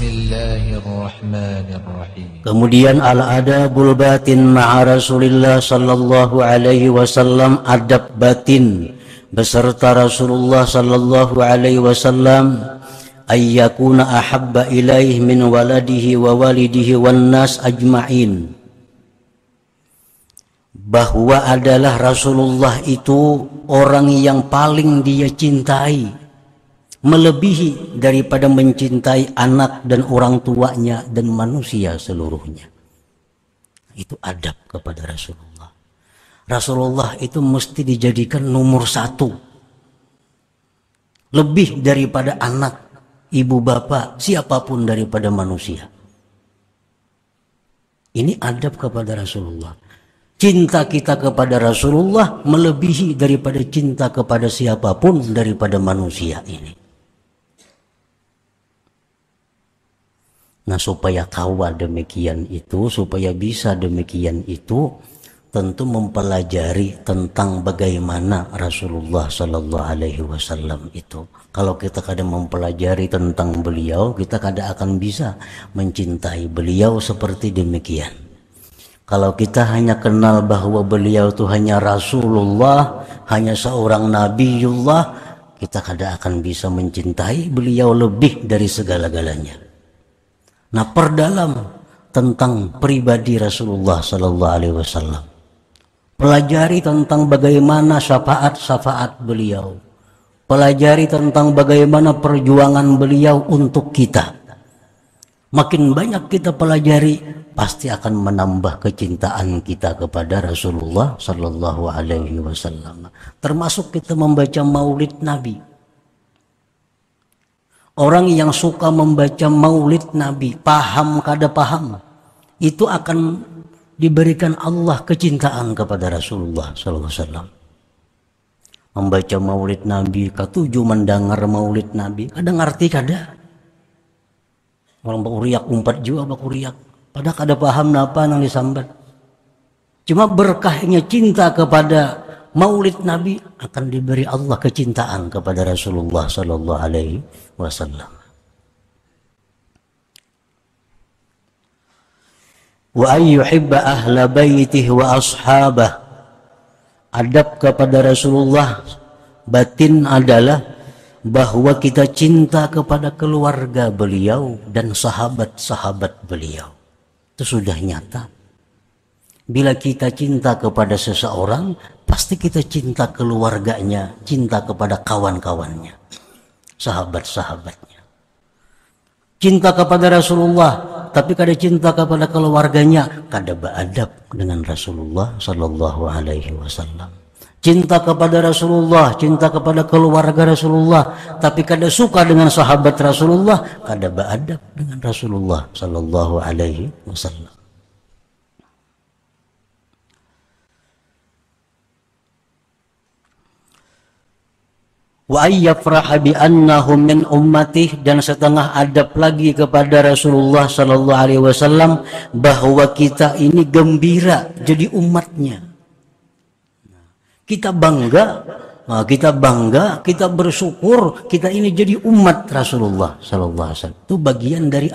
Bismillahirrahmanirrahim. Kemudian al-adabul batin ma'a Rasulillah sallallahu alaihi wasallam, adab batin beserta Rasulullah sallallahu alaihi wasallam, ayyakuna ahabba ilaih min waladihi wa walidihi wan nas ajma'in, bahwa adalah Rasulullah itu orang yang paling dia cintai, melebihi daripada mencintai anak dan orang tuanya dan manusia seluruhnya. Itu adab kepada Rasulullah. Rasulullah itu mesti dijadikan nomor satu, lebih daripada anak, ibu bapak, siapapun daripada manusia. Ini adab kepada Rasulullah. Cinta kita kepada Rasulullah melebihi daripada cinta kepada siapapun daripada manusia ini. Nah, supaya kawal demikian itu, supaya bisa demikian itu, tentu mempelajari tentang bagaimana Rasulullah Sallallahu Alaihi Wasallam itu. Kalau kita kadang mempelajari tentang beliau, kita kadang akan bisa mencintai beliau seperti demikian. Kalau kita hanya kenal bahwa beliau itu hanya Rasulullah, hanya seorang Nabiullah, kita kadang akan bisa mencintai beliau lebih dari segala-galanya. Nah, perdalam tentang pribadi Rasulullah Sallallahu Alaihi Wasallam, pelajari tentang bagaimana syafaat-syafaat beliau, pelajari tentang bagaimana perjuangan beliau untuk kita. Makin banyak kita pelajari, pasti akan menambah kecintaan kita kepada Rasulullah Sallallahu Alaihi Wasallam. Termasuk kita membaca Maulid Nabi. Orang yang suka membaca Maulid Nabi, paham kada paham, itu akan diberikan Allah kecintaan kepada Rasulullah Sallallahu Alaihi Wasallam. Membaca Maulid Nabi, ketujuh mendengar Maulid Nabi, kadang ngerti kada. Orang bakuriak umpat jua bakuriak, padahal kada paham napa yang disambat. Cuma berkahnya cinta kepada Maulid Nabi akan diberi Allah kecintaan kepada Rasulullah Sallallahu Alaihi Wasallam. Wa ayyuhibba ahla baitihi wa ashabah. Adab kepada Rasulullah batin adalah bahwa kita cinta kepada keluarga beliau dan sahabat-sahabat beliau. Itu sudah nyata. Bila kita cinta kepada seseorang, pasti kita cinta keluarganya, cinta kepada kawan-kawannya, sahabat-sahabatnya. Cinta kepada Rasulullah, tapi kada cinta kepada keluarganya, kada beradab dengan Rasulullah Sallallahu Alaihi Wasallam. Cinta kepada Rasulullah, cinta kepada keluarga Rasulullah, tapi kada suka dengan sahabat Rasulullah, kada beradab dengan Rasulullah Sallallahu Alaihi Wasallam. Wa ayyafraha bi annahum min ummatih, dan setengah adab lagi kepada Rasulullah Sallallahu Alaihi Wasallam bahwa kita ini gembira jadi umatnya. Kita bangga, kita bersyukur kita ini jadi umat Rasulullah Sallallahu Alaihi Wasallam. Itu bagian dari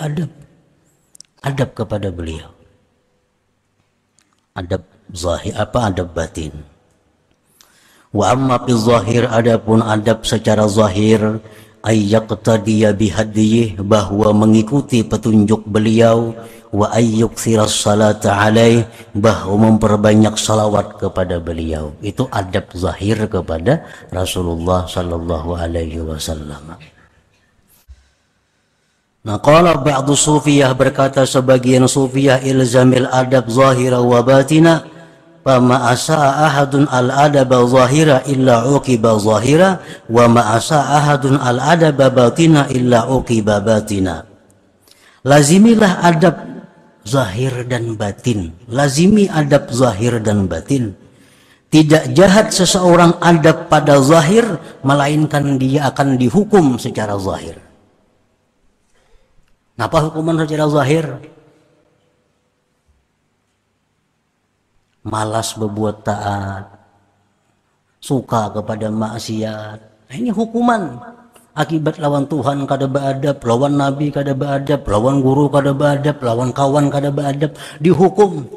adab kepada beliau. Adab zahir adab batin. Wa amma fi zahir, adapun adab secara zahir, ayyaqtadiya bihadiyih, bahwa mengikuti petunjuk beliau, wa ayyuksiras salata alaih, bahwa memperbanyak salawat kepada beliau. Itu adab zahir kepada Rasulullah Sallallahu Alaihi Wasallam. Nah, qala ba'du sufiyah, berkata sebagian sufiyah, ilzamil adab zahira wa batina, fama asa'a ahadun al-adaba zahira illa uqiba zahira, wa ma asa'a ahadun al-adaba batina illa uqiba batina. Lazimilah adab zahir dan batin. Lazimi adab zahir dan batin. Tidak jahat seseorang adab pada zahir, melainkan dia akan dihukum secara zahir. Apa hukuman secara zahir? Malas berbuat taat, suka kepada maksiat. Nah, ini hukuman Akibat lawan Tuhan kada beadab, lawan Nabi kada beadab, lawan guru kada beadab, lawan kawan kada beadab, dihukum.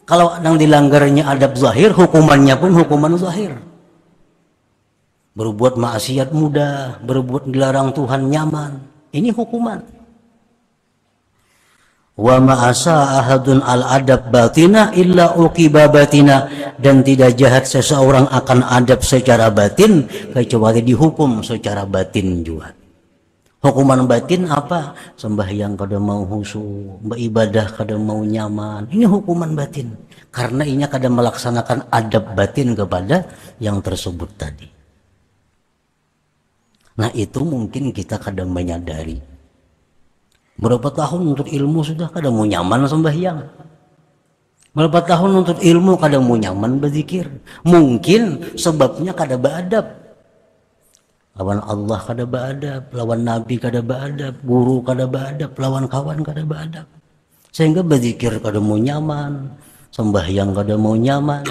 Kalau yang dilanggarnya adab zahir, hukumannya pun hukuman zahir. Berbuat maksiat mudah, berbuat dilarang Tuhan nyaman. Ini hukuman. Wa ma'asa ahadun al-adab batina illa uqiba batina, dan tidak jahat seseorang akan adab secara batin kecuali dihukum secara batin juga. Hukuman batin apa? Sembahyang kada mau khusyuk, beribadah kada mau nyaman. Ini hukuman batin. Karena ini kada melaksanakan adab batin kepada yang tersebut tadi. Nah itu mungkin kita kada menyadari. Berapa tahun untuk ilmu sudah kada mau nyaman sembahyang. Berapa tahun untuk ilmu kada mau nyaman berzikir. Mungkin sebabnya kada beadab. Lawan Allah kada beadab, lawan Nabi kada beadab, guru kada beadab, lawan kawan kada beadab. Sehingga berzikir kada mau nyaman, sembahyang kada mau nyaman.